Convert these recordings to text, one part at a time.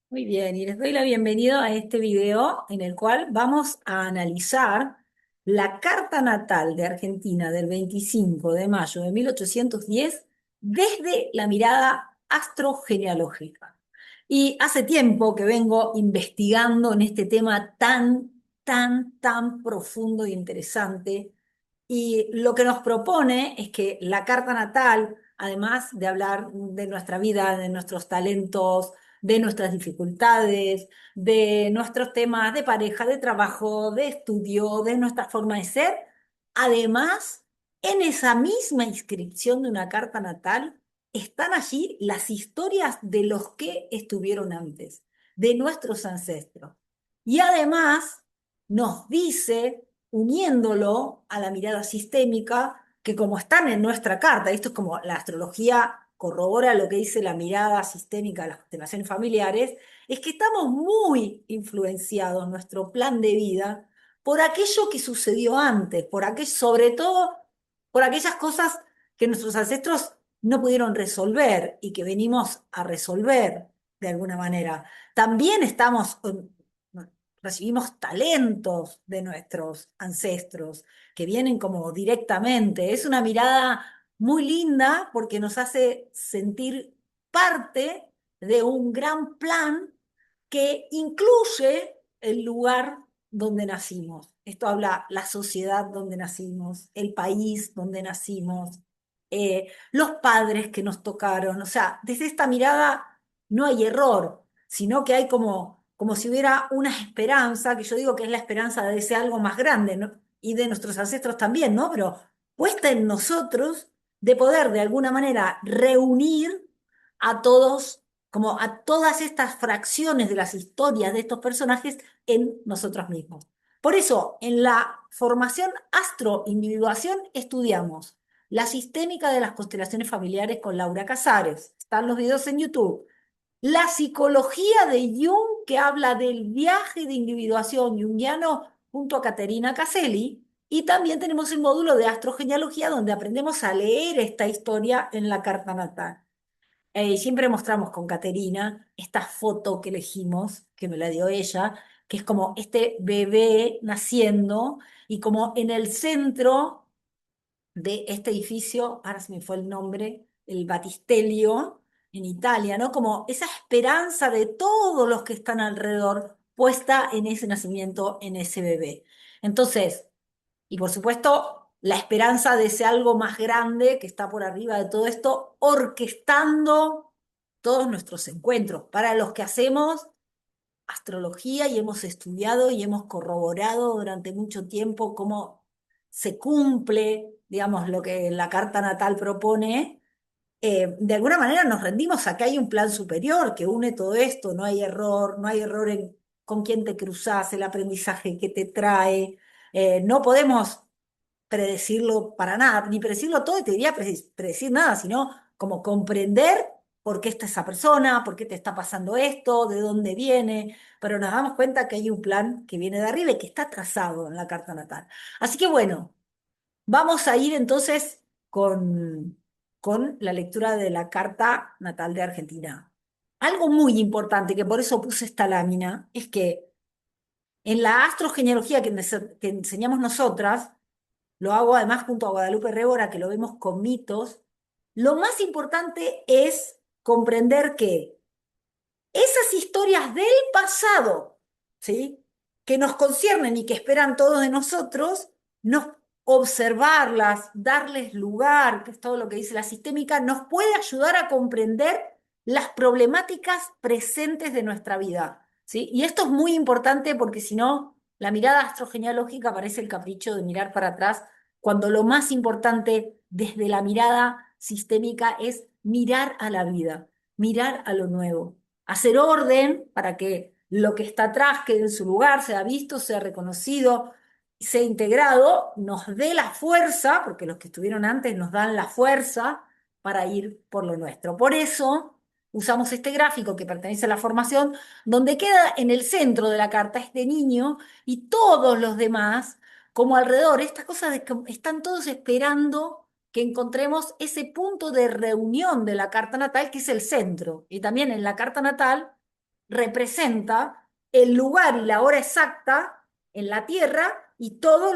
Muy bien, y les doy la bienvenida a este video en el cual vamos a analizar la carta natal de Argentina del 25 de mayo de 1810 desde la mirada astrogenealógica. Y hace tiempo que vengo investigando en este tema tan profundo e interesante. Y lo que nos propone es que la carta natal, además de hablar de nuestra vida, de nuestros talentos, de nuestras dificultades, de nuestros temas de pareja, de trabajo, de estudio, de nuestra forma de ser. Además, en esa misma inscripción de una carta natal están allí las historias de los que estuvieron antes, de nuestros ancestros. Y además nos dice, uniéndolo a la mirada sistémica, que como están en nuestra carta, esto es como la astrología corrobora lo que dice la mirada sistémica de las constelaciones familiares, es que estamos muy influenciados, nuestro plan de vida, por aquello que sucedió antes, por aquello, sobre todo por aquellas cosas que nuestros ancestros no pudieron resolver y que venimos a resolver de alguna manera. También recibimos talentos de nuestros ancestros que vienen como directamente. Es una mirada muy linda porque nos hace sentir parte de un gran plan que incluye el lugar donde nacimos. Esto habla la sociedad donde nacimos, el país donde nacimos, los padres que nos tocaron. O sea, desde esta mirada no hay error, sino que hay como si hubiera una esperanza, que yo digo que es la esperanza de ese algo más grande, ¿no? Y de nuestros ancestros también, ¿no? Pero puesta en nosotros de poder de alguna manera reunir a todos, como a todas estas fracciones de las historias de estos personajes en nosotros mismos. Por eso, en la formación astroindividuación estudiamos la sistémica de las constelaciones familiares con Laura Casares. Están los videos en YouTube. La psicología de Jung, que habla del viaje de individuación junguiano junto a Caterina Caselli. Y también tenemos el módulo de astrogenealogía, donde aprendemos a leer esta historia en la carta natal. Siempre mostramos con Caterina esta foto que elegimos, que me la dio ella, que es como este bebé naciendo y como en el centro de este edificio, ahora se me fue el nombre, el Battistello en Italia, ¿no? Como esa esperanza de todos los que están alrededor puesta en ese nacimiento, en ese bebé. Entonces, y por supuesto, la esperanza de ese algo más grande que está por arriba de todo esto, orquestando todos nuestros encuentros, para los que hacemos astrología y hemos estudiado y hemos corroborado durante mucho tiempo cómo se cumple, digamos, lo que la carta natal propone. De alguna manera nos rendimos a que hay un plan superior que une todo esto, no hay error, no hay error en con quién te cruzas, el aprendizaje que te trae. No podemos predecirlo para nada, ni predecirlo todo, y te diría predecir nada, sino como comprender por qué está esa persona, por qué te está pasando esto, de dónde viene, pero nos damos cuenta que hay un plan que viene de arriba y que está trazado en la carta natal. Así que bueno, vamos a ir entonces con la lectura de la carta natal de Argentina. Algo muy importante, que por eso puse esta lámina, es que en la astrogenealogía que enseñamos nosotras, lo hago además junto a Guadalupe Rébora, que lo vemos con mitos. Lo más importante es comprender que esas historias del pasado, ¿sí? Que nos conciernen y que esperan todos de nosotros, observarlas, darles lugar, que es todo lo que dice la sistémica, nos puede ayudar a comprender las problemáticas presentes de nuestra vida, ¿sí? Y esto es muy importante porque si no, la mirada astrogenealógica parece el capricho de mirar para atrás, cuando lo más importante desde la mirada sistémica es mirar a la vida, mirar a lo nuevo, hacer orden para que lo que está atrás quede en su lugar, sea visto, sea reconocido, sea integrado, nos dé la fuerza, porque los que estuvieron antes nos dan la fuerza para ir por lo nuestro. Por eso usamos este gráfico que pertenece a la formación, donde queda en el centro de la carta este niño y todos los demás como alrededor. Estas cosas de que están todos esperando que encontremos ese punto de reunión de la carta natal, que es el centro. Y también en la carta natal representa el lugar y la hora exacta en la Tierra y todo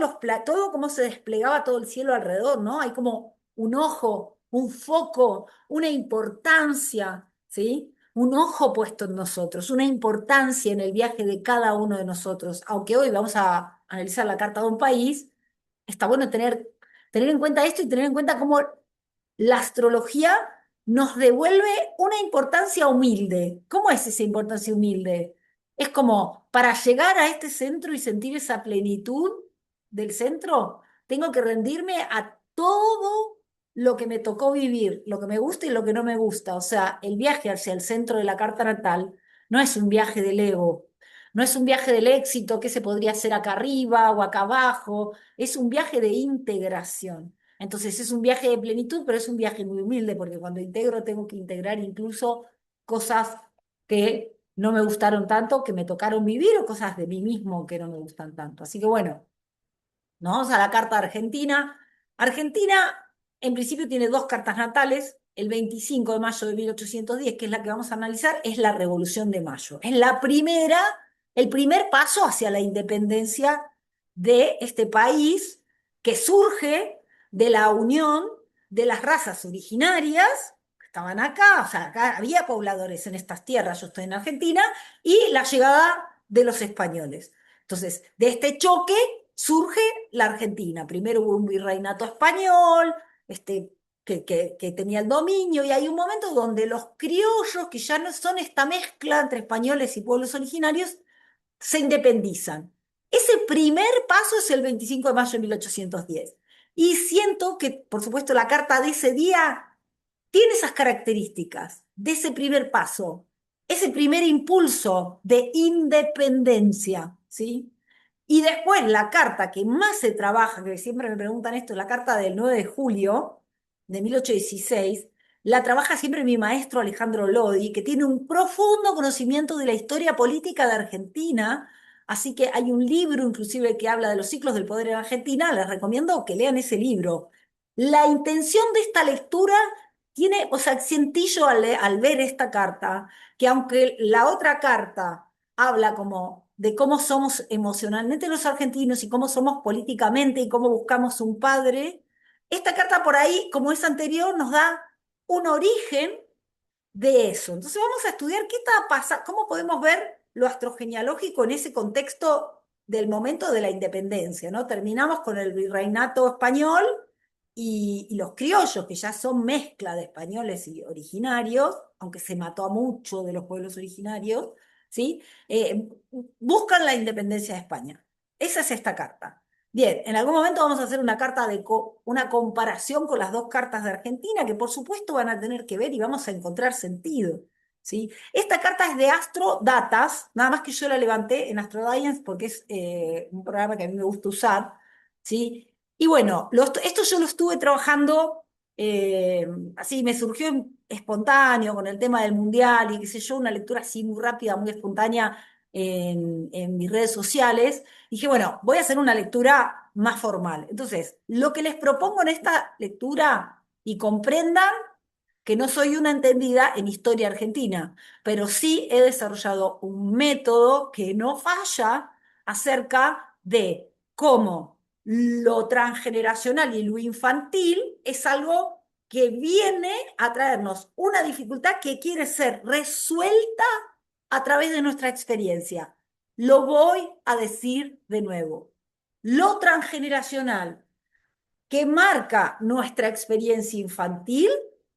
cómo se desplegaba todo el cielo alrededor, ¿no? Hay como un ojo, un foco, una importancia, ¿sí? Un ojo puesto en nosotros, una importancia en el viaje de cada uno de nosotros. Aunque hoy vamos a analizar la carta de un país, está bueno tener en cuenta esto y tener en cuenta cómo la astrología nos devuelve una importancia humilde. ¿Cómo es esa importancia humilde? Es como, para llegar a este centro y sentir esa plenitud del centro, tengo que rendirme a todo lo que me tocó vivir, lo que me gusta y lo que no me gusta. O sea, el viaje hacia el centro de la carta natal no es un viaje del ego, no es un viaje del éxito que se podría hacer acá arriba o acá abajo, es un viaje de integración. Entonces es un viaje de plenitud, pero es un viaje muy humilde, porque cuando integro tengo que integrar incluso cosas que no me gustaron tanto, que me tocaron vivir, o cosas de mí mismo que no me gustan tanto. Así que bueno, nos vamos a la carta de Argentina. Argentina, en principio, tiene dos cartas natales. El 25 de mayo de 1810, que es la que vamos a analizar, es la Revolución de Mayo. Es el primer paso hacia la independencia de este país que surge de la unión de las razas originarias que estaban acá, o sea, acá había pobladores en estas tierras, yo estoy en Argentina, y la llegada de los españoles. Entonces, de este choque surge la Argentina. Primero hubo un virreinato español, que tenía el dominio, y hay un momento donde los criollos, que ya no son esta mezcla entre españoles y pueblos originarios, se independizan. Ese primer paso es el 25 de mayo de 1810. Y siento que, por supuesto, la carta de ese día tiene esas características de ese primer paso, ese primer impulso de independencia, ¿sí? Y después la carta que más se trabaja, que siempre me preguntan esto, la carta del 9 de julio de 1816, la trabaja siempre mi maestro Alejandro Lodi, que tiene un profundo conocimiento de la historia política de Argentina, así que hay un libro inclusive que habla de los ciclos del poder en Argentina, les recomiendo que lean ese libro. La intención de esta lectura tiene, o sea, sentí yo al ver esta carta, que aunque la otra carta habla como de cómo somos emocionalmente los argentinos y cómo somos políticamente y cómo buscamos un padre, esta carta por ahí, como es anterior, nos da un origen de eso. Entonces vamos a estudiar qué está pasando, cómo podemos ver lo astrogenealógico en ese contexto del momento de la independencia, ¿no? Terminamos con el virreinato español y los criollos, que ya son mezcla de españoles y originarios, aunque se mató a muchos de los pueblos originarios, ¿sí? Buscan la independencia de España. Esa es esta carta. Bien, en algún momento vamos a hacer una carta una comparación con las dos cartas de Argentina, que por supuesto van a tener que ver y vamos a encontrar sentido, ¿sí? Esta carta es de Astrodatas, nada más que yo la levanté en AstroScience porque es un programa que a mí me gusta usar, ¿sí? Y bueno, esto yo lo estuve trabajando, eh, así me surgió espontáneo con el tema del mundial y qué sé yo, una lectura así muy rápida, muy espontánea en mis redes sociales. Dije, bueno, voy a hacer una lectura más formal. Entonces, lo que les propongo en esta lectura, y comprendan que no soy una entendida en historia argentina, pero sí he desarrollado un método que no falla acerca de cómo lo transgeneracional y lo infantil es algo que viene a traernos una dificultad que quiere ser resuelta a través de nuestra experiencia. Lo voy a decir de nuevo. Lo transgeneracional que marca nuestra experiencia infantil,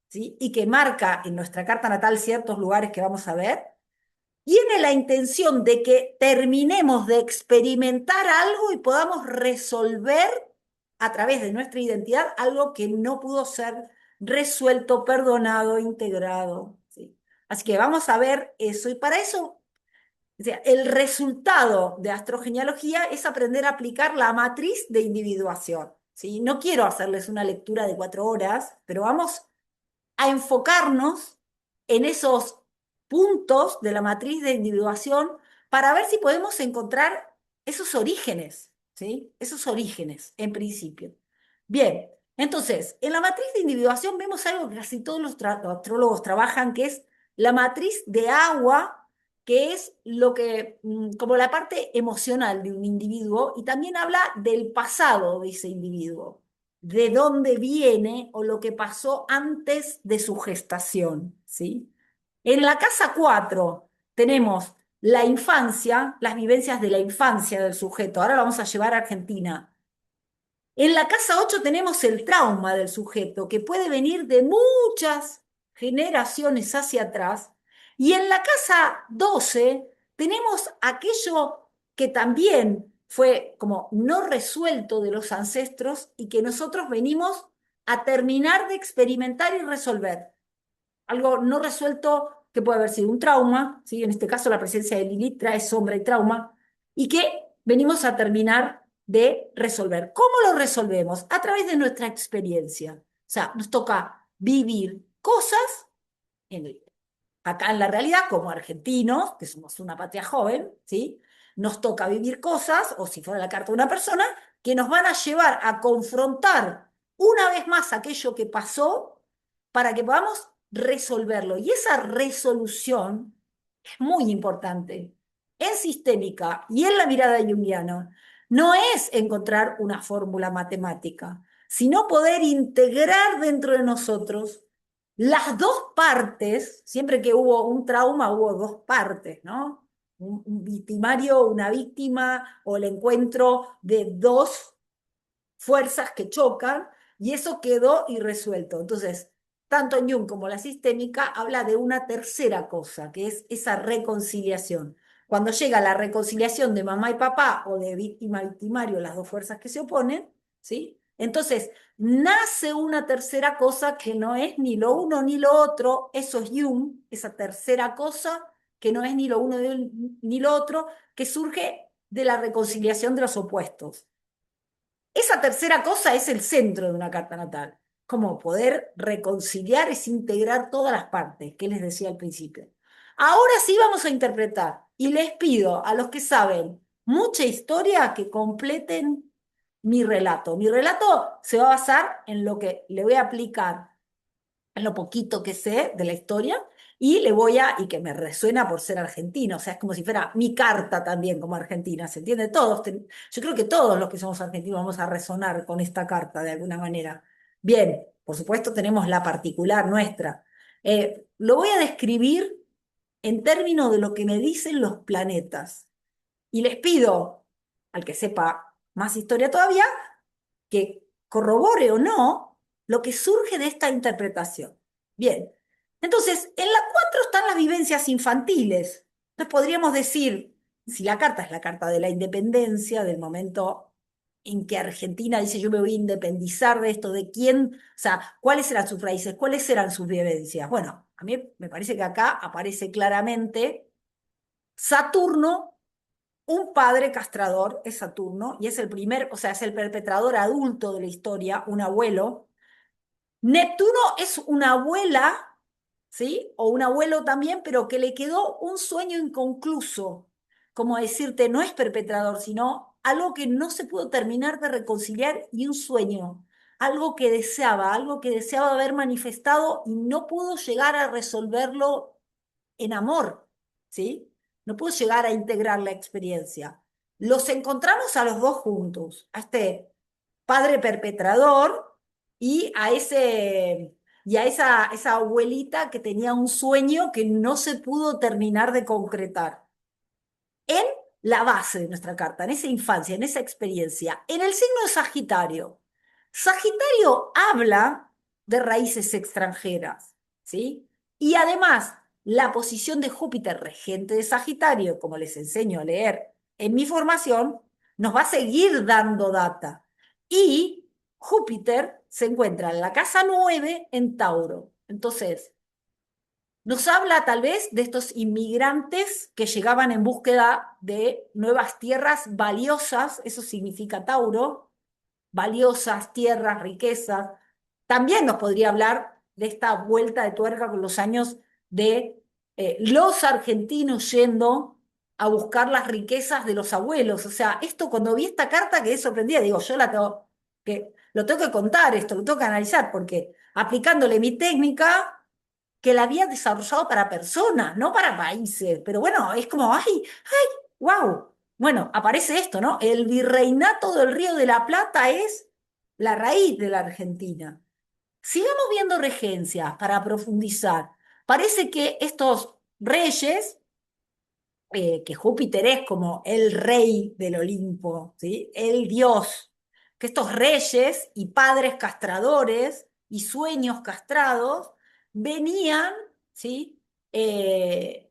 ¿sí? Y que marca en nuestra carta natal ciertos lugares que vamos a ver, tiene la intención de que terminemos de experimentar algo y podamos resolver a través de nuestra identidad algo que no pudo ser resuelto, perdonado, integrado, ¿sí? Así que vamos a ver eso, y para eso, o sea, el resultado de astrogenealogía es aprender a aplicar la matriz de individuación, ¿sí? No quiero hacerles una lectura de 4 horas, pero vamos a enfocarnos en esos puntos de la matriz de individuación para ver si podemos encontrar esos orígenes, ¿sí? Esos orígenes, en principio. Bien, entonces, en la matriz de individuación vemos algo que casi todos los astrólogos trabajan, que es la matriz de agua que es lo que, como la parte emocional de un individuo, y también habla del pasado de ese individuo, de dónde viene o lo que pasó antes de su gestación, ¿sí? En la casa 4 tenemos la infancia, las vivencias de la infancia del sujeto. Ahora lo vamos a llevar a Argentina. En la casa 8 tenemos el trauma del sujeto, que puede venir de muchas generaciones hacia atrás. Y en la casa 12 tenemos aquello que también fue como no resuelto de los ancestros y que nosotros venimos a terminar de experimentar y resolver. Algo no resuelto que puede haber sido un trauma, ¿sí? En este caso la presencia de Lilith trae sombra y trauma, y que venimos a terminar de resolver. ¿Cómo lo resolvemos? A través de nuestra experiencia. O sea, nos toca vivir cosas en, acá en la realidad, como argentinos, que somos una patria joven, ¿sí? Nos toca vivir cosas, o si fuera la carta de una persona, que nos van a llevar a confrontar una vez más aquello que pasó para que podamos resolverlo. Y esa resolución es muy importante. En sistémica y en la mirada junguiana no es encontrar una fórmula matemática, sino poder integrar dentro de nosotros las dos partes. Siempre que hubo un trauma hubo dos partes, ¿no? Un victimario, una víctima, o el encuentro de dos fuerzas que chocan, y eso quedó irresuelto. Entonces, tanto Jung como la sistémica habla de una tercera cosa, que es esa reconciliación. Cuando llega la reconciliación de mamá y papá, o de víctima-victimario, las dos fuerzas que se oponen, ¿sí? Entonces, nace una tercera cosa que no es ni lo uno ni lo otro. Eso es Jung, esa tercera cosa que no es ni lo uno ni lo otro, que surge de la reconciliación de los opuestos. Esa tercera cosa es el centro de una carta natal. Como poder reconciliar es integrar todas las partes, que les decía al principio. Ahora sí vamos a interpretar, y les pido a los que saben mucha historia que completen mi relato. Mi relato se va a basar en lo que le voy a aplicar, en lo poquito que sé de la historia, y que me resuena por ser argentino. O sea, es como si fuera mi carta también como argentina, ¿se entiende? Yo creo que todos los que somos argentinos vamos a resonar con esta carta de alguna manera. Bien, por supuesto tenemos la particular nuestra. Lo voy a describir en términos de lo que me dicen los planetas. Y les pido al que sepa más historia todavía que corrobore o no lo que surge de esta interpretación. Bien, entonces, en la 4 están las vivencias infantiles. Entonces podríamos decir, si la carta es la carta de la independencia, del momento en que Argentina dice yo me voy a independizar de esto, de quién, o sea, cuáles eran sus raíces, cuáles eran sus vivencias. Bueno, a mí me parece que acá aparece claramente Saturno. Un padre castrador es Saturno, y es el primer, o sea, es el perpetrador adulto de la historia, un abuelo. Neptuno es una abuela, ¿sí? O un abuelo también, pero que le quedó un sueño inconcluso. Como decirte, no es perpetrador, sino algo que no se pudo terminar de reconciliar, y un sueño, algo que deseaba haber manifestado y no pudo llegar a resolverlo en amor, ¿sí? No pudo llegar a integrar la experiencia. Los encontramos a los dos juntos, a este padre perpetrador y a esa abuelita que tenía un sueño que no se pudo terminar de concretar. En la base de nuestra carta, en esa infancia, en esa experiencia, en el signo de Sagitario. Sagitario habla de raíces extranjeras, ¿sí? Y además, la posición de Júpiter, regente de Sagitario, como les enseño a leer en mi formación, nos va a seguir dando data. Y Júpiter se encuentra en la casa 9 en Tauro. Entonces, nos habla tal vez de estos inmigrantes que llegaban en búsqueda de nuevas tierras valiosas. Eso significa Tauro, valiosas tierras, riquezas. También nos podría hablar de esta vuelta de tuerca con los años de los argentinos yendo a buscar las riquezas de los abuelos. O sea, esto, cuando vi esta carta quedé sorprendida. Digo, lo tengo que contar esto, lo tengo que analizar, porque aplicándole mi técnica que la había desarrollado para personas, no para países. Pero bueno, es como, ay, ay, wow. Bueno, aparece esto, ¿no? El virreinato del Río de la Plata es la raíz de la Argentina. Sigamos viendo regencias para profundizar. Parece que estos reyes, que Júpiter es como el rey del Olimpo, ¿sí? El dios, que estos reyes y padres castradores y sueños castrados venían, ¿sí? Eh,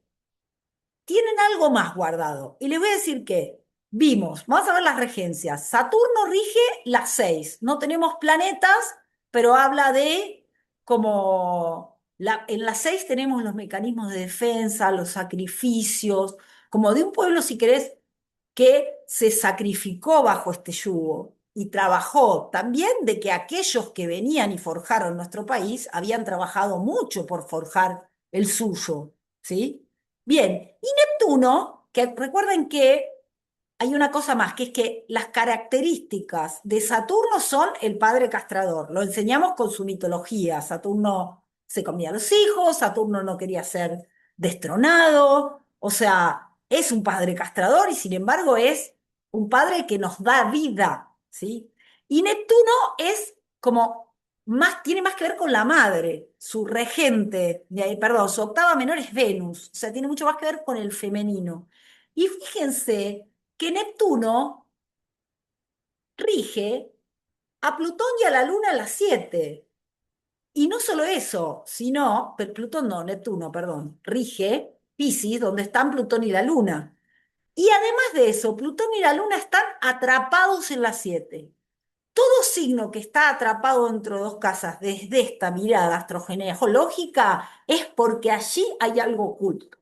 Tienen algo más guardado. Y les voy a decir que vimos, vamos a ver las regencias. Saturno rige las seis. No tenemos planetas, pero habla de como en las seis tenemos los mecanismos de defensa, los sacrificios, como de un pueblo, si querés, que se sacrificó bajo este yugo y trabajó también de que aquellos que venían y forjaron nuestro país habían trabajado mucho por forjar el suyo, ¿sí? Bien, y Neptuno, que recuerden que hay una cosa más, que es que las características de Saturno son el padre castrador. Lo enseñamos con su mitología. Saturno se comía a los hijos, Saturno no quería ser destronado, o sea, es un padre castrador y sin embargo es un padre que nos da vida, ¿sí? Y Neptuno es como más, tiene más que ver con la madre, su regente, perdón, su octava menor es Venus, o sea, tiene mucho más que ver con el femenino. Y fíjense que Neptuno rige a Plutón y a la Luna a las 7. Y no solo eso, sino, Plutón no, Neptuno, perdón, rige Piscis, donde están Plutón y la Luna. Y además de eso, Plutón y la Luna están atrapados en las 7. Todo signo que está atrapado dentro de dos casas desde esta mirada astrogenealógica es porque allí hay algo oculto.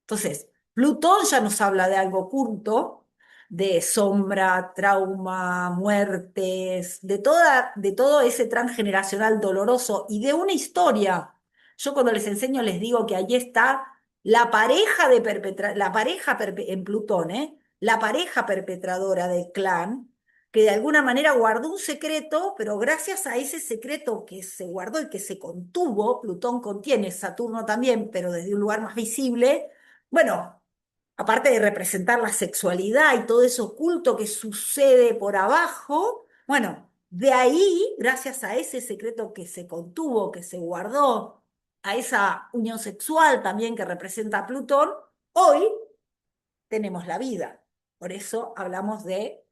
Entonces, Plutón ya nos habla de algo oculto, de sombra, trauma, muertes, de todo ese transgeneracional doloroso y de una historia. Yo cuando les enseño les digo que ahí está la pareja de la pareja en Plutón, ¿eh? La pareja perpetradora del clan, que de alguna manera guardó un secreto, pero gracias a ese secreto que se guardó y que se contuvo, Plutón contiene, Saturno también, pero desde un lugar más visible, bueno, aparte de representar la sexualidad y todo eso oculto que sucede por abajo, bueno, de ahí, gracias a ese secreto que se contuvo, que se guardó, a esa unión sexual también que representa a Plutón, hoy tenemos la vida. Por eso hablamos de,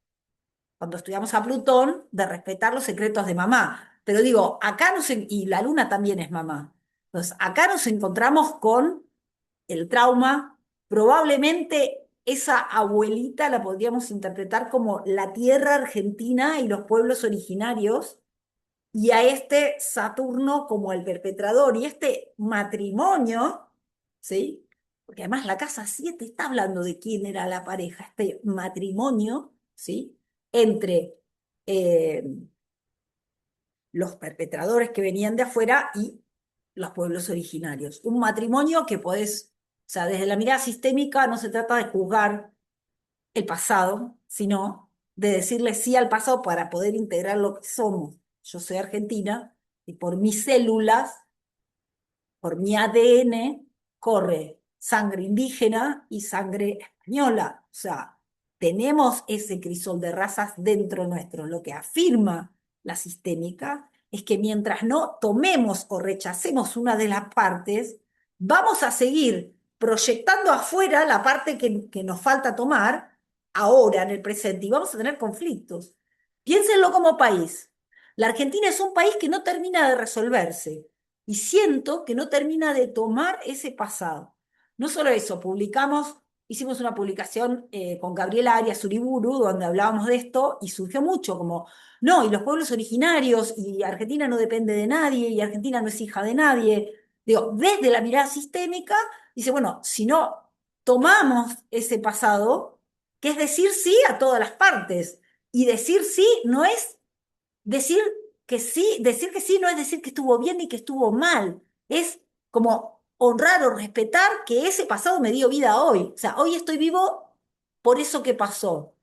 cuando estudiamos a Plutón, de respetar los secretos de mamá. Pero digo, acá y la luna también es mamá. Entonces, acá nos encontramos con el trauma, probablemente esa abuelita la podríamos interpretar como la tierra argentina y los pueblos originarios, y a este Saturno como el perpetrador, y este matrimonio, ¿sí? Porque además la casa 7 está hablando de quién era la pareja, este matrimonio, ¿sí? Entre eh, los perpetradores que venían de afuera y los pueblos originarios. Un matrimonio que podés, o sea, desde la mirada sistémica no se trata de juzgar el pasado, sino de decirle sí al pasado para poder integrar lo que somos. Yo soy argentina y por mis células, por mi ADN, corre sangre indígena y sangre española. O sea, tenemos ese crisol de razas dentro nuestro. Lo que afirma la sistémica es que mientras no tomemos o rechacemos una de las partes, vamos a seguir proyectando afuera la parte que nos falta tomar ahora, en el presente, y vamos a tener conflictos. Piénsenlo como país. La Argentina es un país que no termina de resolverse y siento que no termina de tomar ese pasado. No solo eso, hicimos una publicación con Gabriela Arias Uriburu, donde hablábamos de esto, y surgió mucho como, no, y los pueblos originarios, y Argentina no depende de nadie, y Argentina no es hija de nadie. Digo, desde la mirada sistémica, dice, bueno, si no tomamos ese pasado, que es decir sí a todas las partes, y decir sí no es decir decir que sí no es decir que estuvo bien ni que estuvo mal, es como honrar o respetar que ese pasado me dio vida hoy. O sea, hoy estoy vivo por eso que pasó.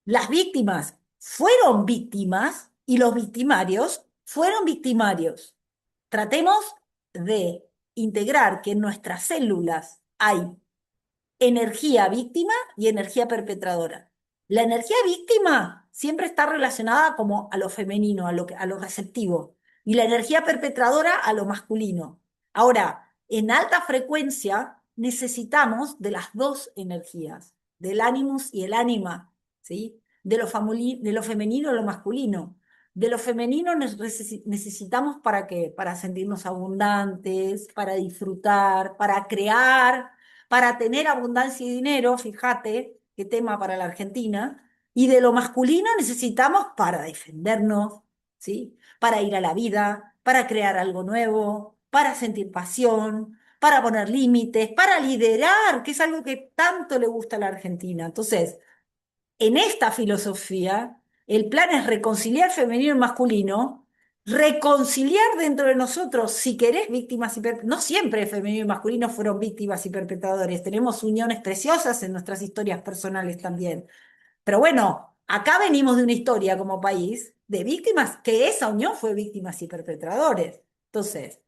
Las víctimas fueron víctimas y los victimarios fueron victimarios. Tratemos de integrar que en nuestras células hay energía víctima y energía perpetradora. La energía víctima siempre está relacionada como a lo femenino, a lo receptivo, y la energía perpetradora a lo masculino. Ahora, en alta frecuencia necesitamos de las dos energías, del animus y el ánima, ¿sí? De lo femenino a lo masculino. De lo femenino necesitamos para qué? Para sentirnos abundantes, para disfrutar, para crear, para tener abundancia y dinero, fíjate qué tema para la Argentina, y de lo masculino necesitamos para defendernos, ¿sí? Para ir a la vida, para crear algo nuevo, para sentir pasión, para poner límites, para liderar, que es algo que tanto le gusta a la Argentina. Entonces, en esta filosofía, el plan es reconciliar femenino y masculino, reconciliar dentro de nosotros, si querés, víctimas y perpetradores. No siempre femenino y masculino fueron víctimas y perpetradores. Tenemos uniones preciosas en nuestras historias personales también. Pero bueno, acá venimos de una historia como país de víctimas, que esa unión fue víctimas y perpetradores. Entonces,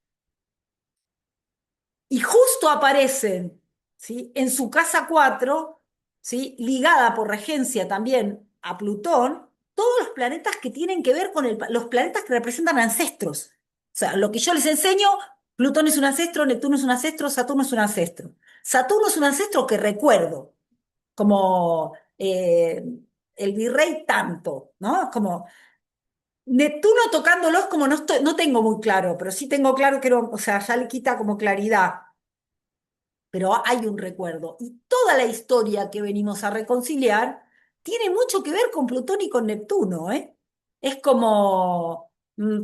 y justo aparecen, ¿sí? En su casa 4, ¿sí? Ligada por regencia también a Plutón, todos los planetas que tienen que ver con los planetas que representan ancestros. O sea, lo que yo les enseño, Plutón es un ancestro, Neptuno es un ancestro, Saturno es un ancestro. Saturno es un ancestro que recuerdo, como el virrey tanto, ¿no? Como Neptuno tocándolos como no tengo muy claro, pero sí tengo claro que, o sea, ya le quita como claridad, pero hay un recuerdo. Y toda la historia que venimos a reconciliar tiene mucho que ver con Plutón y con Neptuno, ¿eh? Es como,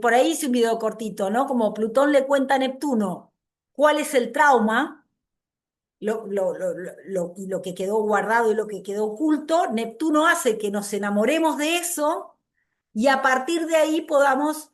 por ahí hice un video cortito, ¿no? Como Plutón le cuenta a Neptuno cuál es el trauma, y lo que quedó guardado y lo que quedó oculto. Neptuno hace que nos enamoremos de eso y a partir de ahí podamos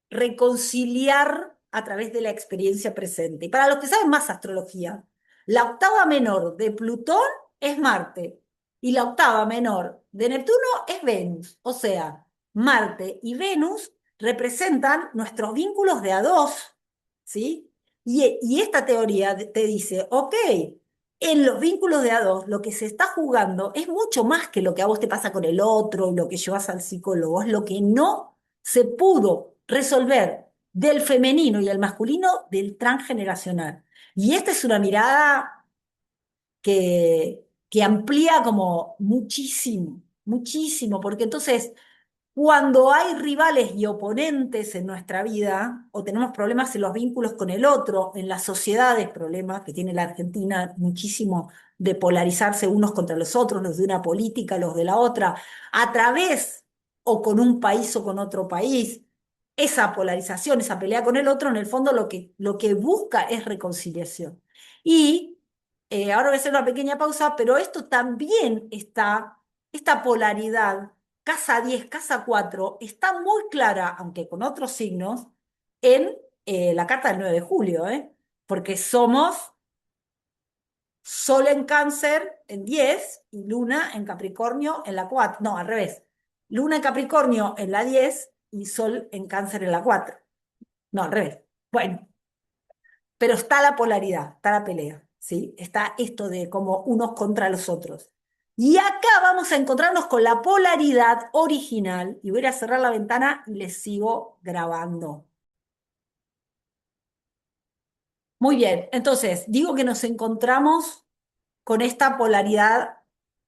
reconciliar a través de la experiencia presente. Y para los que saben más astrología, la octava menor de Plutón es Marte y la octava menor de Neptuno es Venus. O sea, Marte y Venus representan nuestros vínculos de a dos, ¿sí? Y esta teoría te dice, ok, en los vínculos de a dos, lo que se está jugando es mucho más que lo que a vos te pasa con el otro, lo que llevas al psicólogo, es lo que no se pudo resolver del femenino y el masculino del transgeneracional. Y esta es una mirada que amplía como muchísimo, muchísimo, porque entonces cuando hay rivales y oponentes en nuestra vida, o tenemos problemas en los vínculos con el otro, en las sociedades, problemas que tiene la Argentina muchísimo de polarizarse unos contra los otros, los de una política, los de la otra, a través o con un país o con otro país, esa polarización, esa pelea con el otro, en el fondo lo que busca es reconciliación. Y ahora voy a hacer una pequeña pausa, pero esto también está, esta polaridad casa 10, casa 4, está muy clara, aunque con otros signos, en la carta del 9 de julio, ¿eh? Porque somos Sol en Cáncer en 10 y Luna en Capricornio en la 4. No, al revés. Luna en Capricornio en la 10 y Sol en Cáncer en la 4. No, al revés. Bueno, pero está la polaridad, está la pelea, ¿sí? Está esto de como unos contra los otros. Y acá vamos a encontrarnos con la polaridad original, y voy a cerrar la ventana y les sigo grabando. Muy bien, entonces digo que nos encontramos con esta polaridad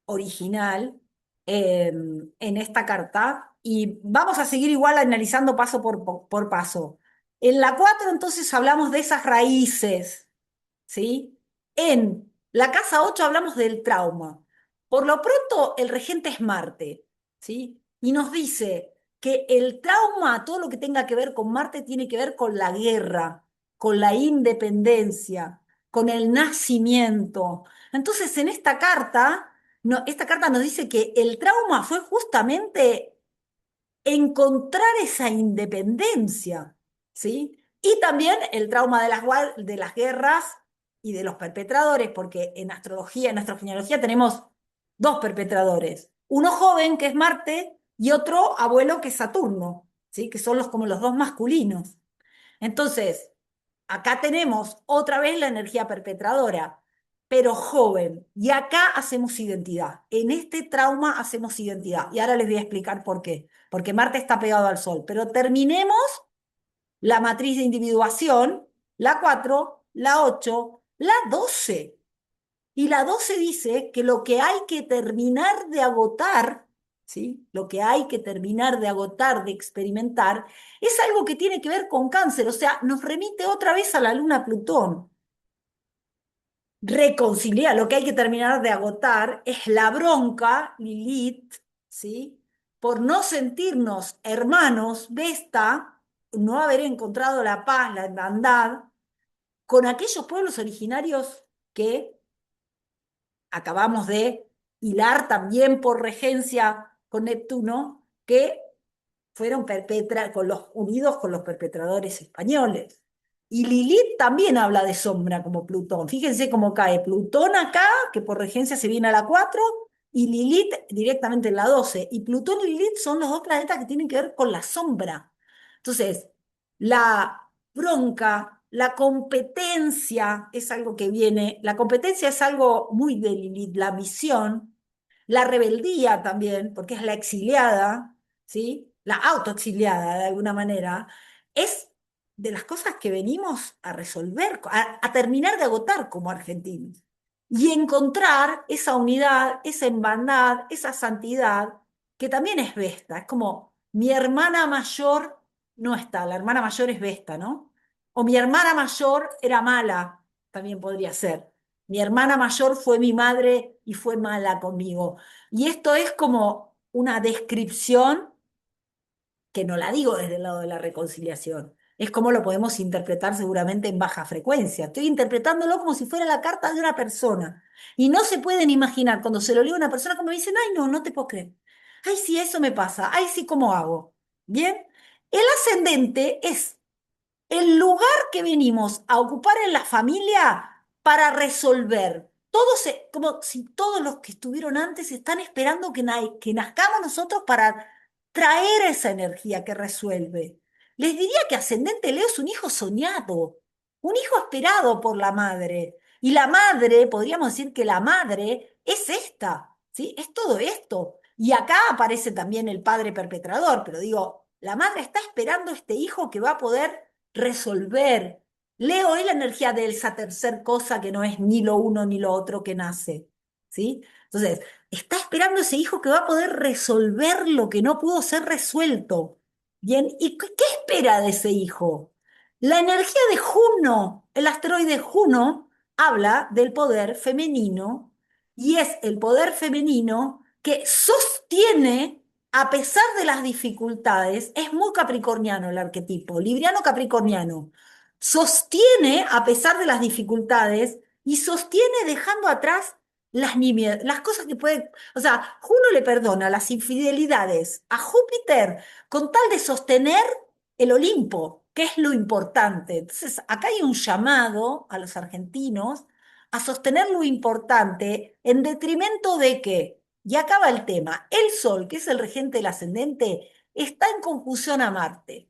original en esta carta y vamos a seguir igual analizando paso por paso. En la 4 entonces hablamos de esas raíces, ¿sí? En la casa 8 hablamos del trauma. Por lo pronto, el regente es Marte, ¿sí? Y nos dice que el trauma, todo lo que tenga que ver con Marte, tiene que ver con la guerra, con la independencia, con el nacimiento. Entonces, en esta carta, esta carta nos dice que el trauma fue justamente encontrar esa independencia, ¿sí? Y también el trauma de las guerras y de los perpetradores, porque en astrología, en nuestra genealogía tenemos dos perpetradores, uno joven que es Marte y otro abuelo que es Saturno, ¿sí? Que son como los dos masculinos. Entonces, acá tenemos otra vez la energía perpetradora, pero joven. Y acá hacemos identidad. En este trauma hacemos identidad. Y ahora les voy a explicar por qué. Porque Marte está pegado al Sol. Pero terminemos la matriz de individuación, la 4, la 8, la 12. Y la 12 dice que lo que hay que terminar de agotar, ¿sí? Lo que hay que terminar de agotar, de experimentar, es algo que tiene que ver con cáncer, o sea, nos remite otra vez a la luna Plutón. Reconciliar, lo que hay que terminar de agotar es la bronca, Lilith, ¿sí? Por no sentirnos hermanos de esta, no haber encontrado la paz, la hermandad, con aquellos pueblos originarios que acabamos de hilar también por regencia con Neptuno, que fueron unidos con los perpetradores españoles. Y Lilith también habla de sombra como Plutón. Fíjense cómo cae Plutón acá, que por regencia se viene a la 4, y Lilith directamente en la 12. Y Plutón y Lilith son los dos planetas que tienen que ver con la sombra. Entonces, la bronca, la competencia es algo que viene, la competencia es algo muy de Lilith, la misión, la rebeldía también, porque es la exiliada, ¿sí? La autoexiliada de alguna manera, es de las cosas que venimos a resolver, a terminar de agotar como argentinos. Y encontrar esa unidad, esa hermandad, esa santidad, que también es Vesta. Es como mi hermana mayor no está, la hermana mayor es Vesta, ¿no? O mi hermana mayor era mala, también podría ser. Mi hermana mayor fue mi madre y fue mala conmigo. Y esto es como una descripción que no la digo desde el lado de la reconciliación. Es como lo podemos interpretar seguramente en baja frecuencia. Estoy interpretándolo como si fuera la carta de una persona. Y no se pueden imaginar cuando se lo leo a una persona como me dicen, ay, no, no te puedo creer. Ay, sí, eso me pasa. Ay, sí, ¿cómo hago? Bien. El ascendente es el lugar que venimos a ocupar en la familia para resolver. Como si todos los que estuvieron antes están esperando que nazcamos nosotros para traer esa energía que resuelve. Les diría que ascendente Leo es un hijo soñado, un hijo esperado por la madre. Y la madre, podríamos decir que la madre es esta, ¿sí? Es todo esto. Y acá aparece también el padre perpetrador, pero digo, la madre está esperando este hijo que va a poder resolver. Leo es la energía de esa tercer cosa que no es ni lo uno ni lo otro que nace, ¿sí? Entonces, está esperando ese hijo que va a poder resolver lo que no pudo ser resuelto. Bien, ¿y qué espera de ese hijo? La energía de Juno, el asteroide Juno, habla del poder femenino y es el poder femenino que sostiene a pesar de las dificultades. Es muy capricorniano el arquetipo, libriano capricorniano. Sostiene a pesar de las dificultades y sostiene dejando atrás las cosas que pueden, o sea, Juno le perdona las infidelidades a Júpiter con tal de sostener el Olimpo, que es lo importante. Entonces, acá hay un llamado a los argentinos a sostener lo importante en detrimento de que, y acaba el tema, el Sol, que es el regente del ascendente, está en conjunción a Marte.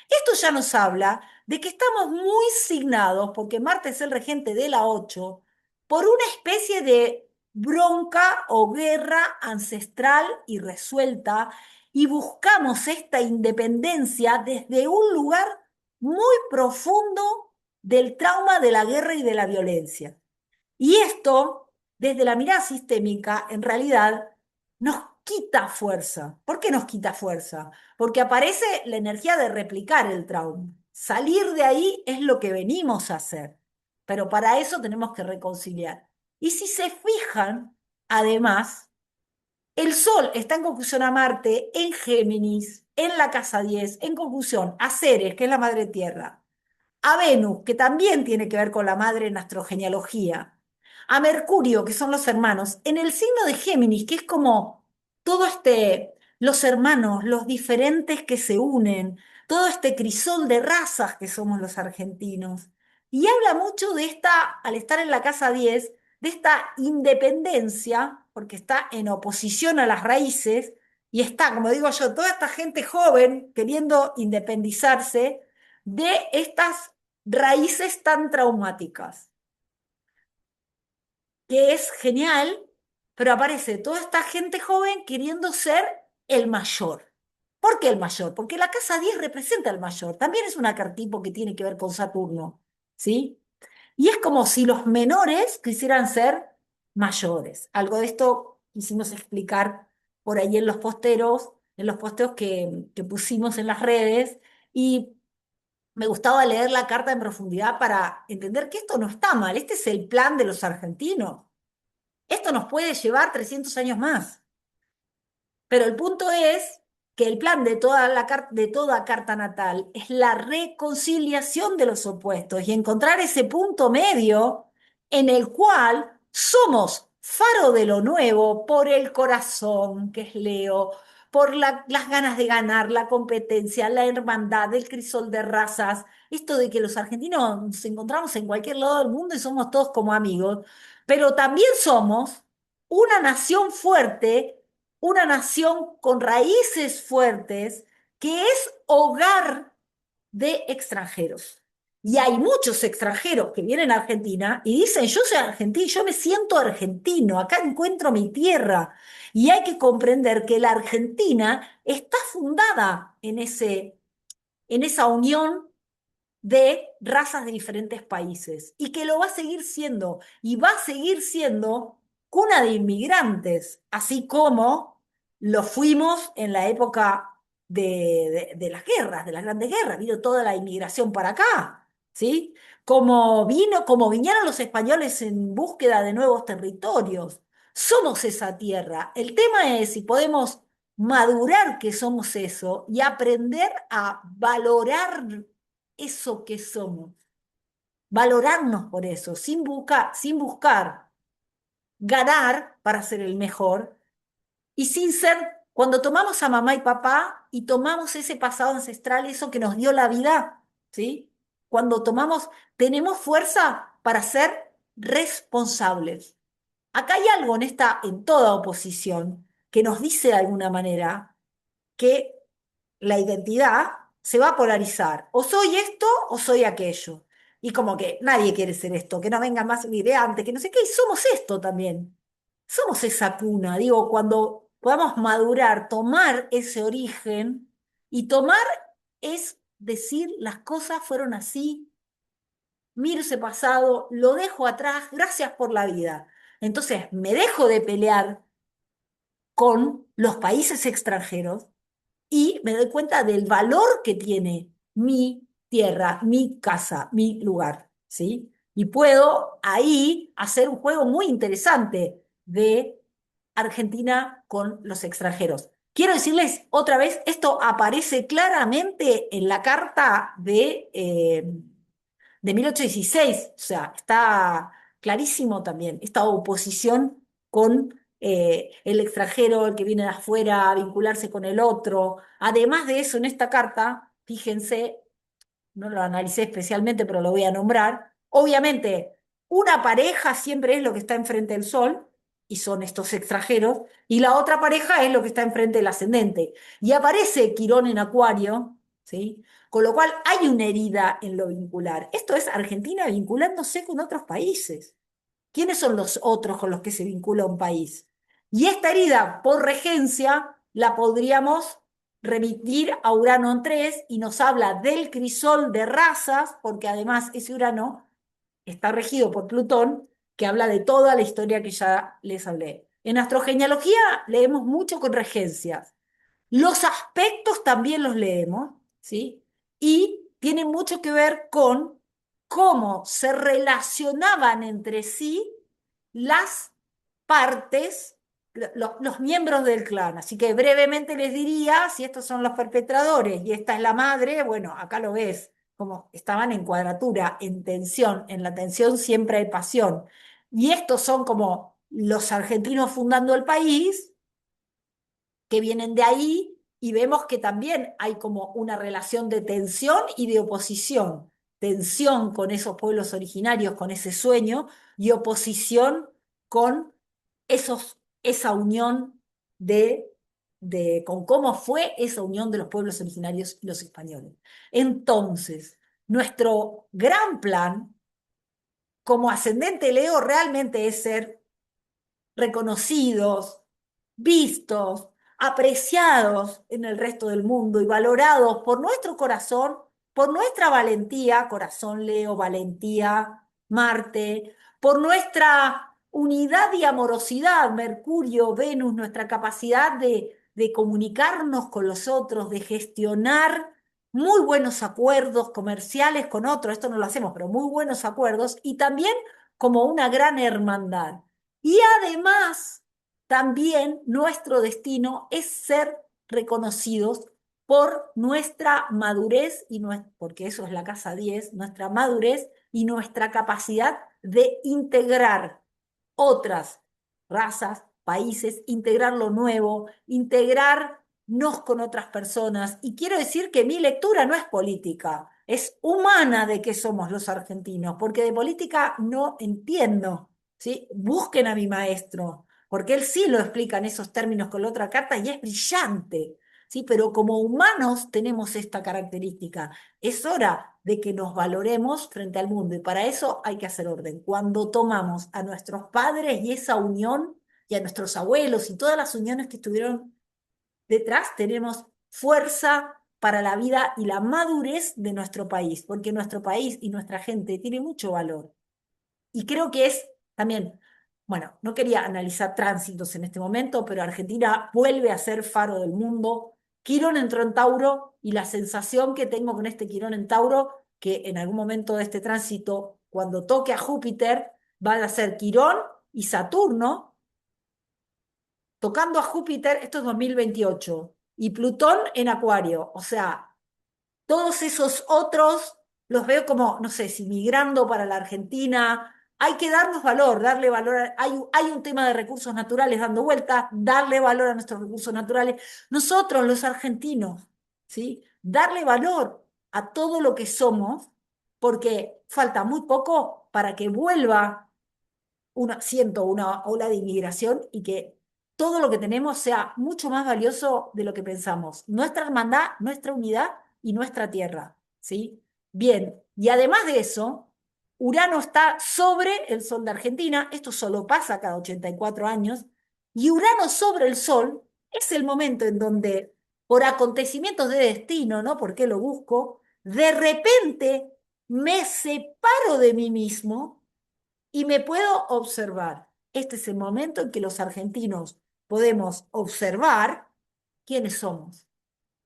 Esto ya nos habla de que estamos muy signados, porque Marte es el regente de la 8, por una especie de bronca o guerra ancestral y resuelta, y buscamos esta independencia desde un lugar muy profundo del trauma de la guerra y de la violencia. Y esto, desde la mirada sistémica, en realidad nos quita fuerza. ¿Por qué nos quita fuerza? Porque aparece la energía de replicar el trauma. Salir de ahí es lo que venimos a hacer, pero para eso tenemos que reconciliar. Y si se fijan, además, el Sol está en conjunción a Marte, en Géminis, en la casa 10, en conjunción a Ceres, que es la madre tierra, a Venus, que también tiene que ver con la madre en astrogenealogía, a Mercurio, que son los hermanos, en el signo de Géminis, que es como todo los hermanos, los diferentes que se unen, todo este crisol de razas que somos los argentinos. Y habla mucho de esta, al estar en la casa 10, de esta independencia, porque está en oposición a las raíces, y está, como digo yo, toda esta gente joven queriendo independizarse de estas raíces tan traumáticas, que es genial, pero aparece toda esta gente joven queriendo ser el mayor. ¿Por qué el mayor? Porque la casa 10 representa al mayor. También es un arquetipo que tiene que ver con Saturno, ¿sí? Y es como si los menores quisieran ser mayores. Algo de esto quisimos explicar por ahí en los posteos que pusimos en las redes, y me gustaba leer la carta en profundidad para entender que esto no está mal, este es el plan de los argentinos. Esto nos puede llevar 300 años más. Pero el punto es que el plan de toda carta natal es la reconciliación de los opuestos y encontrar ese punto medio en el cual somos faro de lo nuevo por el corazón, que es Leo, por las ganas de ganar, la competencia, la hermandad, el crisol de razas, esto de que los argentinos nos encontramos en cualquier lado del mundo y somos todos como amigos, pero también somos una nación fuerte, una nación con raíces fuertes, que es hogar de extranjeros. Y hay muchos extranjeros que vienen a Argentina y dicen, yo soy argentino, yo me siento argentino, acá encuentro mi tierra. Y hay que comprender que la Argentina está fundada en esa unión de razas de diferentes países y que lo va a seguir siendo y va a seguir siendo cuna de inmigrantes, así como lo fuimos en la época de las guerras, de las grandes guerras, vino toda la inmigración para acá, ¿sí? Como vinieron los españoles en búsqueda de nuevos territorios. Somos esa tierra. El tema es si podemos madurar que somos eso y aprender a valorar eso que somos, valorarnos por eso, sin buscar ganar para ser el mejor y sin ser, cuando tomamos a mamá y papá y tomamos ese pasado ancestral, eso que nos dio la vida, ¿sí? Cuando tomamos, tenemos fuerza para ser responsables. Acá hay algo en toda oposición, que nos dice de alguna manera que la identidad se va a polarizar. O soy esto o soy aquello. Y como que nadie quiere ser esto, que no venga más una idea antes, que no sé qué, y somos esto también. Somos esa cuna, digo, cuando podamos madurar, tomar ese origen, y tomar es decir, las cosas fueron así, miro ese pasado, lo dejo atrás, gracias por la vida. Entonces me dejo de pelear con los países extranjeros y me doy cuenta del valor que tiene mi tierra, mi casa, mi lugar, ¿sí? Y puedo ahí hacer un juego muy interesante de Argentina con los extranjeros. Quiero decirles otra vez, esto aparece claramente en la carta de 1816, o sea, está clarísimo también esta oposición con el extranjero, el que viene de afuera, a vincularse con el otro. Además de eso, en esta carta, fíjense, no lo analicé especialmente, pero lo voy a nombrar. Obviamente, una pareja siempre es lo que está enfrente del sol, y son estos extranjeros, y la otra pareja es lo que está enfrente del ascendente. Y aparece Quirón en Acuario, ¿sí? Con lo cual hay una herida en lo vincular. Esto es Argentina vinculándose con otros países. ¿Quiénes son los otros con los que se vincula un país? Y esta herida, por regencia, la podríamos remitir a Urano en 3 y nos habla del crisol de razas, porque además ese Urano está regido por Plutón, que habla de toda la historia que ya les hablé. En astrogenealogía leemos mucho con regencias. Los aspectos también los leemos, ¿sí? Y tienen mucho que ver con cómo se relacionaban entre sí las partes, los miembros del clan. Así que brevemente les diría, si estos son los perpetradores y esta es la madre, bueno, acá lo ves, como estaban en cuadratura, en tensión. En la tensión siempre hay pasión. Y estos son como los argentinos fundando el país, que vienen de ahí, y vemos que también hay como una relación de tensión y de oposición. Tensión con esos pueblos originarios, con ese sueño, y oposición con esa unión con cómo fue esa unión de los pueblos originarios y los españoles. Entonces, nuestro gran plan como ascendente Leo realmente es ser reconocidos, vistos, apreciados en el resto del mundo y valorados por nuestro corazón, por nuestra valentía, corazón Leo, valentía, Marte, por nuestra unidad y amorosidad, Mercurio, Venus, nuestra capacidad de comunicarnos con los otros, de gestionar muy buenos acuerdos comerciales con otros, esto no lo hacemos, pero muy buenos acuerdos, y también como una gran hermandad. Y además, también nuestro destino es ser reconocidos por nuestra madurez, porque eso es la casa 10, nuestra madurez y nuestra capacidad de integrar otras razas, países, integrar lo nuevo, integrarnos con otras personas. Y quiero decir que mi lectura no es política, es humana de qué somos los argentinos, porque de política no entiendo. ¿Sí? Busquen a mi maestro, porque él sí lo explica en esos términos con la otra carta y es brillante, ¿sí? Pero como humanos tenemos esta característica. Es hora de que nos valoremos frente al mundo y para eso hay que hacer orden. Cuando tomamos a nuestros padres y esa unión y a nuestros abuelos y todas las uniones que estuvieron detrás, tenemos fuerza para la vida y la madurez de nuestro país, porque nuestro país y nuestra gente tiene mucho valor. Y creo que es también, bueno, no quería analizar tránsitos en este momento, pero Argentina vuelve a ser faro del mundo. Quirón entró en Tauro y la sensación que tengo con este Quirón en Tauro, que en algún momento de este tránsito, cuando toque a Júpiter, van a ser Quirón y Saturno, tocando a Júpiter, esto es 2028, y Plutón en Acuario. O sea, todos esos otros los veo como, no sé, si migrando para la Argentina. Hay que darnos valor, darle valor. Hay un tema de recursos naturales dando vueltas, darle valor a nuestros recursos naturales. Nosotros, los argentinos, ¿sí? Darle valor a todo lo que somos, porque falta muy poco para que vuelva siento una ola de inmigración y que todo lo que tenemos sea mucho más valioso de lo que pensamos. Nuestra hermandad, nuestra unidad y nuestra tierra, ¿sí? Bien, y además de eso, Urano está sobre el Sol de Argentina, esto solo pasa cada 84 años, y Urano sobre el Sol es el momento en donde, por acontecimientos de destino, ¿no? ¿Por qué lo busco? De repente me separo de mí mismo y me puedo observar. Este es el momento en que los argentinos podemos observar quiénes somos.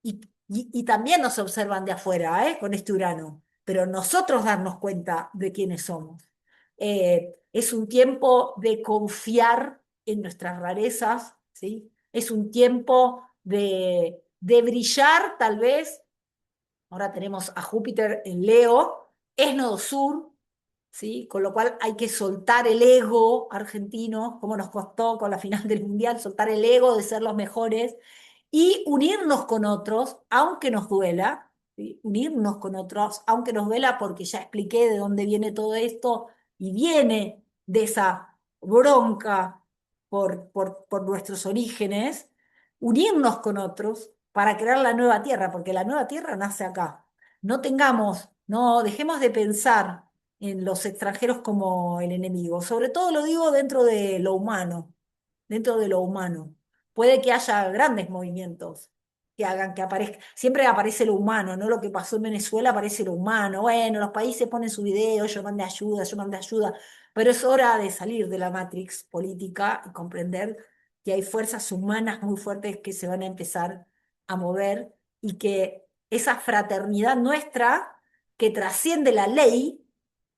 Y también nos observan de afuera, ¿eh? Con este Urano, pero nosotros darnos cuenta de quiénes somos. Es un tiempo de confiar en nuestras rarezas, ¿sí? Es un tiempo de brillar, tal vez. Ahora tenemos a Júpiter en Leo, es nodo sur, ¿sí? Con lo cual hay que soltar el ego argentino, como nos costó con la final del Mundial, soltar el ego de ser los mejores y unirnos con otros, aunque nos duela, ¿sí? Unirnos con otros, aunque nos duela, porque ya expliqué de dónde viene todo esto y viene de esa bronca por nuestros orígenes, unirnos con otros para crear la nueva tierra, porque la nueva tierra nace acá. No dejemos de pensar en los extranjeros como el enemigo. Sobre todo lo digo dentro de lo humano, dentro de lo humano. Puede que haya grandes movimientos que hagan que aparezca, siempre aparece lo humano, ¿no? Lo que pasó en Venezuela aparece lo humano. Bueno, los países ponen su video, yo mandé ayuda, pero es hora de salir de la matrix política y comprender que hay fuerzas humanas muy fuertes que se van a empezar a mover y que esa fraternidad nuestra que trasciende la ley,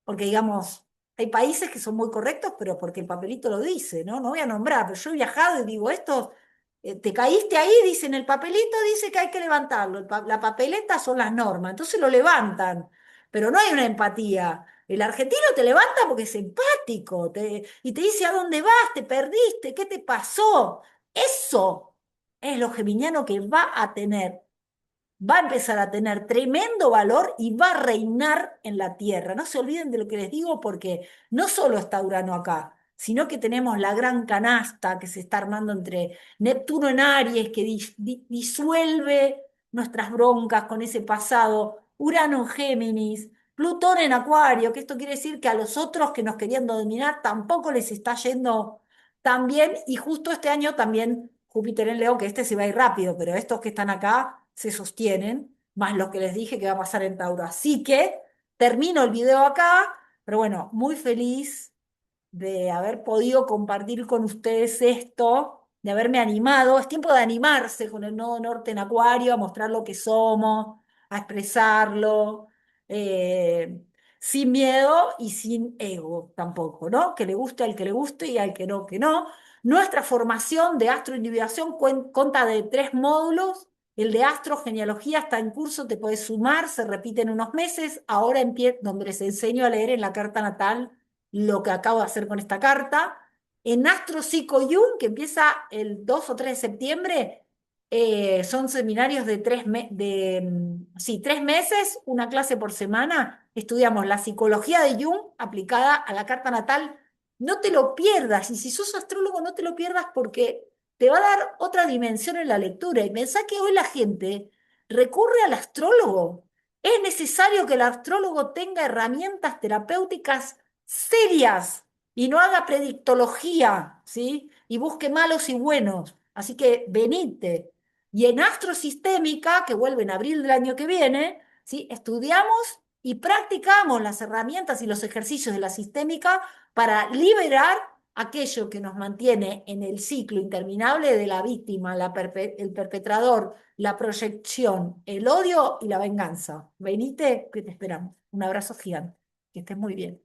porque digamos, hay países que son muy correctos, pero porque el papelito lo dice, ¿no? No voy a nombrar, pero yo he viajado y digo, esto, te caíste ahí, dice en el papelito, dice que hay que levantarlo. La papeleta son las normas, entonces lo levantan, pero no hay una empatía. El argentino te levanta porque es empático y te dice a dónde vas, te perdiste, qué te pasó. Eso es lo geminiano que va a empezar a tener tremendo valor y va a reinar en la Tierra. No se olviden de lo que les digo porque no solo está Urano acá, sino que tenemos la gran canasta que se está armando entre Neptuno en Aries, que disuelve nuestras broncas con ese pasado, Urano en Géminis, Plutón en Acuario, que esto quiere decir que a los otros que nos querían dominar tampoco les está yendo tan bien, y justo este año también Júpiter en Leo, que este se va a ir rápido, pero estos que están acá se sostienen, más lo que les dije que va a pasar en Tauro. Así que termino el video acá, pero bueno, muy feliz de haber podido compartir con ustedes esto, de haberme animado. Es tiempo de animarse con el nodo norte en Acuario, a mostrar lo que somos, a expresarlo, eh, sin miedo y sin ego tampoco, ¿no? Que le guste al que le guste y al que no, que no. Nuestra formación de astroindividuación consta de 3 módulos. El de astrogenealogía está en curso, te puedes sumar, se repite en unos meses. Ahora empiezo, donde les enseño a leer en la carta natal lo que acabo de hacer con esta carta. En Astro Psico Jung, que empieza el 2 o 3 de septiembre, son seminarios de sí, 3 meses, una clase por semana. Estudiamos la psicología de Jung aplicada a la carta natal. No te lo pierdas, y si sos astrólogo, no te lo pierdas porque te va a dar otra dimensión en la lectura. Y pensá que hoy la gente recurre al astrólogo. Es necesario que el astrólogo tenga herramientas terapéuticas serias y no haga predictología, ¿sí? Y busque malos y buenos. Así que venite. Y en astrosistémica, que vuelve en abril del año que viene, ¿sí? Estudiamos y practicamos las herramientas y los ejercicios de la sistémica para liberar aquello que nos mantiene en el ciclo interminable de la víctima, el perpetrador, la proyección, el odio y la venganza. Venite, que te esperamos. Un abrazo gigante. Que estés muy bien.